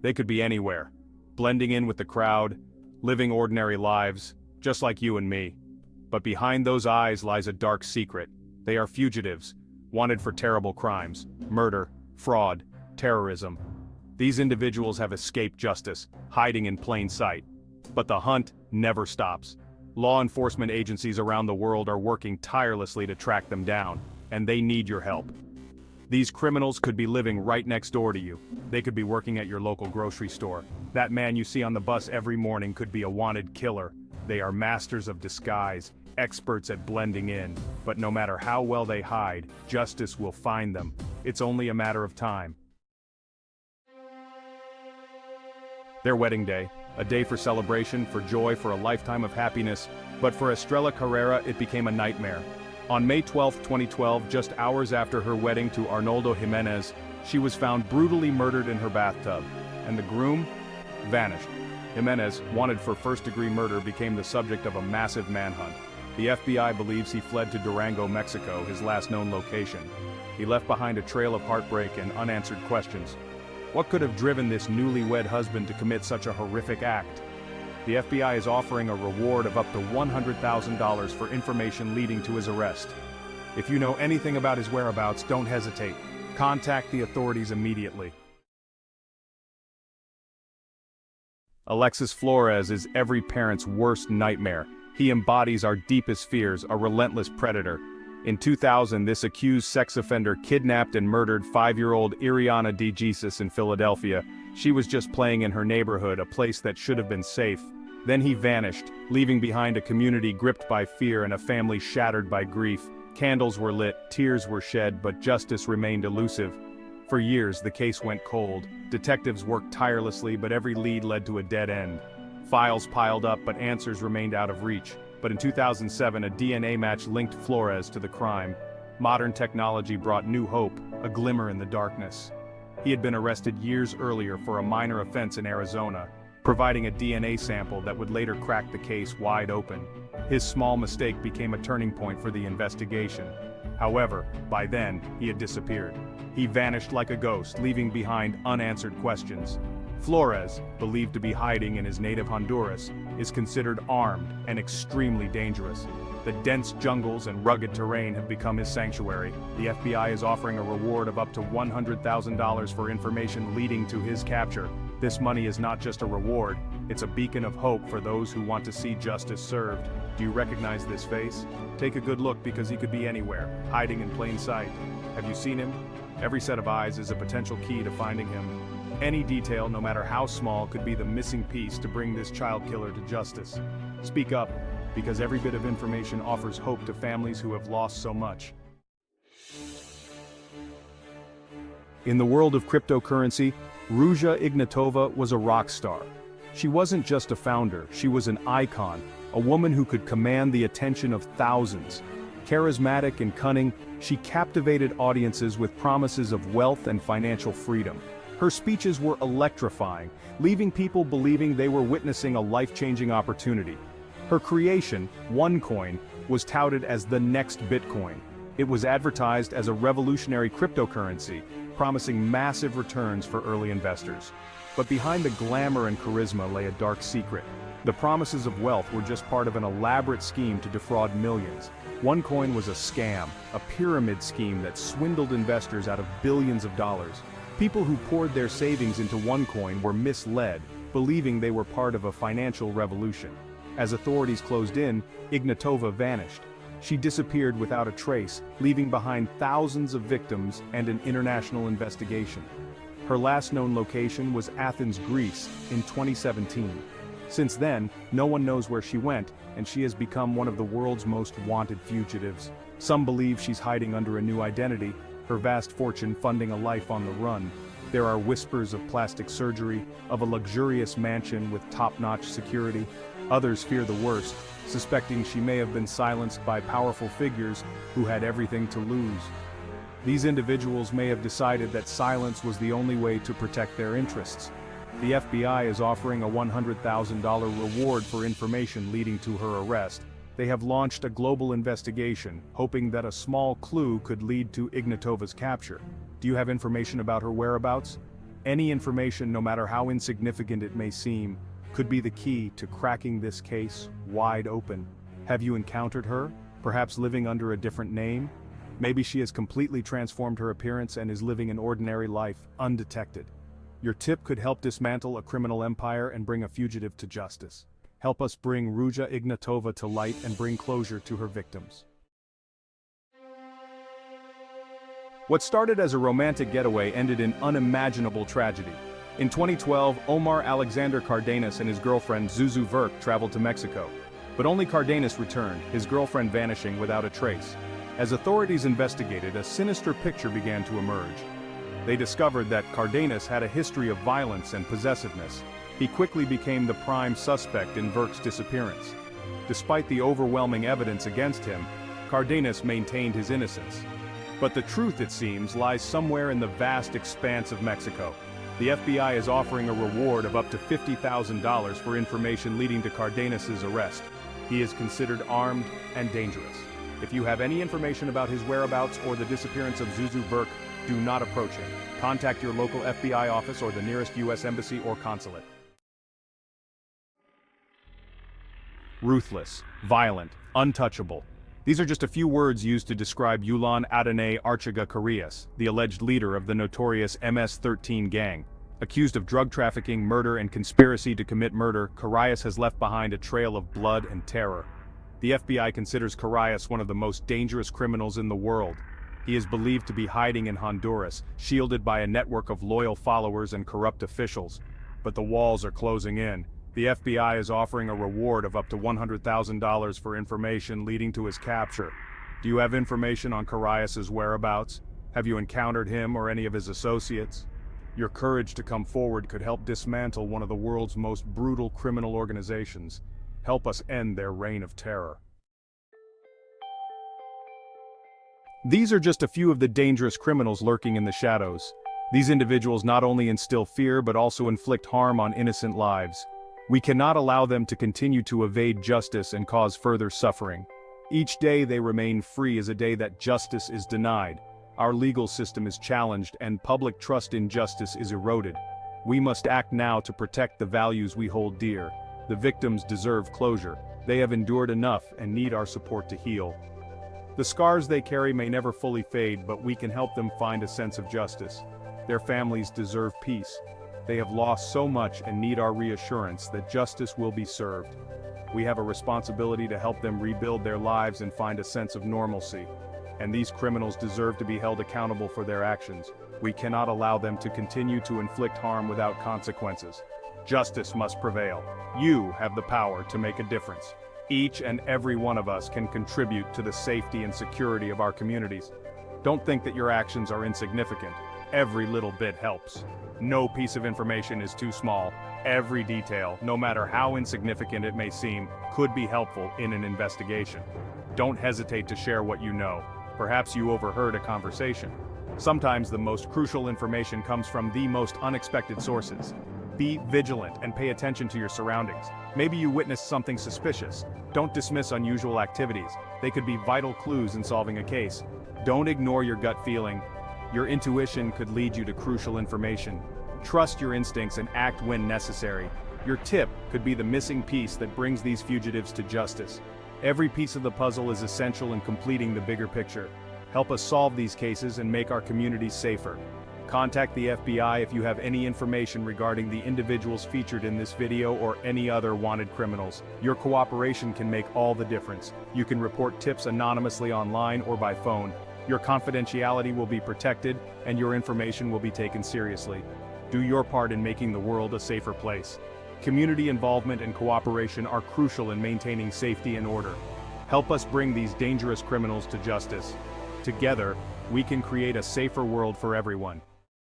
They could be anywhere, blending in with the crowd, living ordinary lives, just like you and me. But behind those eyes lies a dark secret. They are fugitives, wanted for terrible crimes, murder, fraud, terrorism. These individuals have escaped justice, hiding in plain sight. But the hunt never stops. Law enforcement agencies around the world are working tirelessly to track them down, and they need your help. These criminals could be living right next door to you. They could be working at your local grocery store. That man you see on the bus every morning could be a wanted killer. They are masters of disguise, experts at blending in. But no matter how well they hide, justice will find them. It's only a matter of time. Their wedding day, a day for celebration, for joy, for a lifetime of happiness. But for Estrella Carrera, it became a nightmare. On May 12, 2012, just hours after her wedding to Arnoldo Jimenez, she was found brutally murdered in her bathtub, and the groom vanished. Jimenez, wanted for first-degree murder, became the subject of a massive manhunt. The FBI believes he fled to Durango, Mexico, his last known location. He left behind a trail of heartbreak and unanswered questions. What could have driven this newlywed husband to commit such a horrific act? The FBI is offering a reward of up to $100,000 for information leading to his arrest. If you know anything about his whereabouts, don't hesitate. Contact the authorities immediately. Alexis Flores is every parent's worst nightmare. He embodies our deepest fears, a relentless predator. In 2000, this accused sex offender kidnapped and murdered 5-year-old Iriana DeJesus in Philadelphia. She was just playing in her neighborhood, a place that should have been safe. Then he vanished, leaving behind a community gripped by fear and a family shattered by grief. Candles were lit, tears were shed, but justice remained elusive. For years, the case went cold. Detectives worked tirelessly, but every lead led to a dead end. Files piled up, but answers remained out of reach. But in 2007, a DNA match linked Flores to the crime. Modern technology brought new hope, a glimmer in the darkness. He had been arrested years earlier for a minor offense in Arizona, providing a DNA sample that would later crack the case wide open. His small mistake became a turning point for the investigation. However, by then, he had disappeared. He vanished like a ghost, leaving behind unanswered questions. Flores, believed to be hiding in his native Honduras, is considered armed and extremely dangerous. The dense jungles and rugged terrain have become his sanctuary. The FBI is offering a reward of up to $100,000 for information leading to his capture. This money is not just a reward, it's a beacon of hope for those who want to see justice served. Do you recognize this face? Take a good look because he could be anywhere, hiding in plain sight. Have you seen him? Every set of eyes is a potential key to finding him. Any detail, no matter how small, could be the missing piece to bring this child killer to justice. Speak up, because every bit of information offers hope to families who have lost so much. In the world of cryptocurrency, Ruja Ignatova was a rock star. She wasn't just a founder, she was an icon, a woman who could command the attention of thousands. Charismatic and cunning, she captivated audiences with promises of wealth and financial freedom. Her speeches were electrifying, leaving people believing they were witnessing a life-changing opportunity. Her creation, OneCoin, was touted as the next Bitcoin. It was advertised as a revolutionary cryptocurrency, promising massive returns for early investors. But behind the glamour and charisma lay a dark secret. The promises of wealth were just part of an elaborate scheme to defraud millions. OneCoin was a scam, a pyramid scheme that swindled investors out of billions of dollars. People who poured their savings into OneCoin were misled, believing they were part of a financial revolution. As authorities closed in, Ignatova vanished. She disappeared without a trace, leaving behind thousands of victims and an international investigation. Her last known location was Athens, Greece, in 2017. Since then, no one knows where she went, and she has become one of the world's most wanted fugitives. Some believe she's hiding under a new identity, her vast fortune funding a life on the run. There are whispers of plastic surgery, of a luxurious mansion with top-notch security. Others fear the worst, suspecting she may have been silenced by powerful figures who had everything to lose. These individuals may have decided that silence was the only way to protect their interests. The FBI is offering a $100,000 reward for information leading to her arrest. They have launched a global investigation, hoping that a small clue could lead to Ignatova's capture. Do you have information about her whereabouts? Any information, no matter how insignificant it may seem, could be the key to cracking this case wide open. Have you encountered her, perhaps living under a different name? Maybe she has completely transformed her appearance and is living an ordinary life, undetected. Your tip could help dismantle a criminal empire and bring a fugitive to justice. Help us bring Ruja Ignatova to light and bring closure to her victims. What started as a romantic getaway ended in unimaginable tragedy. In 2012, Omar Alexander Cardenas and his girlfriend Zuzu Verk traveled to Mexico. But only Cardenas returned, his girlfriend vanishing without a trace. As authorities investigated, a sinister picture began to emerge. They discovered that Cardenas had a history of violence and possessiveness. He quickly became the prime suspect in Verk's disappearance. Despite the overwhelming evidence against him, Cardenas maintained his innocence. But the truth, it seems, lies somewhere in the vast expanse of Mexico. The FBI is offering a reward of up to $50,000 for information leading to Cardenas's arrest. He is considered armed and dangerous. If you have any information about his whereabouts or the disappearance of Zuzu Verk, do not approach him. Contact your local FBI office or the nearest U.S. embassy or consulate. Ruthless, violent, untouchable. These are just a few words used to describe Yulan Adonai Archiga Carias, the alleged leader of the notorious MS-13 gang. Accused of drug trafficking, murder, and conspiracy to commit murder, Carias has left behind a trail of blood and terror. The FBI considers Carias one of the most dangerous criminals in the world. He is believed to be hiding in Honduras, shielded by a network of loyal followers and corrupt officials. But the walls are closing in. The FBI is offering a reward of up to $100,000 for information leading to his capture. Do you have information on Carias's whereabouts? Have you encountered him or any of his associates? Your courage to come forward could help dismantle one of the world's most brutal criminal organizations. Help us end their reign of terror. These are just a few of the dangerous criminals lurking in the shadows. These individuals not only instill fear but also inflict harm on innocent lives. We cannot allow them to continue to evade justice and cause further suffering. Each day they remain free is a day that justice is denied. Our legal system is challenged and public trust in justice is eroded. We must act now to protect the values we hold dear. The victims deserve closure. They have endured enough and need our support to heal. The scars they carry may never fully fade, but we can help them find a sense of justice. Their families deserve peace. They have lost so much and need our reassurance that justice will be served. We have a responsibility to help them rebuild their lives and find a sense of normalcy. And these criminals deserve to be held accountable for their actions. We cannot allow them to continue to inflict harm without consequences. Justice must prevail. You have the power to make a difference. Each and every one of us can contribute to the safety and security of our communities. Don't think that your actions are insignificant. Every little bit helps. No piece of information is too small. Every detail, no matter how insignificant it may seem, could be helpful in an investigation. Don't hesitate to share what you know. Perhaps you overheard a conversation. Sometimes the most crucial information comes from the most unexpected sources. Be vigilant and pay attention to your surroundings. Maybe you witnessed something suspicious. Don't dismiss unusual activities. They could be vital clues in solving a case. Don't ignore your gut feeling. Your intuition could lead you to crucial information. Trust your instincts and act when necessary. Your tip could be the missing piece that brings these fugitives to justice. Every piece of the puzzle is essential in completing the bigger picture. Help us solve these cases and make our communities safer. Contact the FBI if you have any information regarding the individuals featured in this video or any other wanted criminals. Your cooperation can make all the difference. You can report tips anonymously online or by phone. Your confidentiality will be protected and your information will be taken seriously. Do your part in making the world a safer place. Community involvement and cooperation are crucial in maintaining safety and order. Help us bring these dangerous criminals to justice. Together, we can create a safer world for everyone.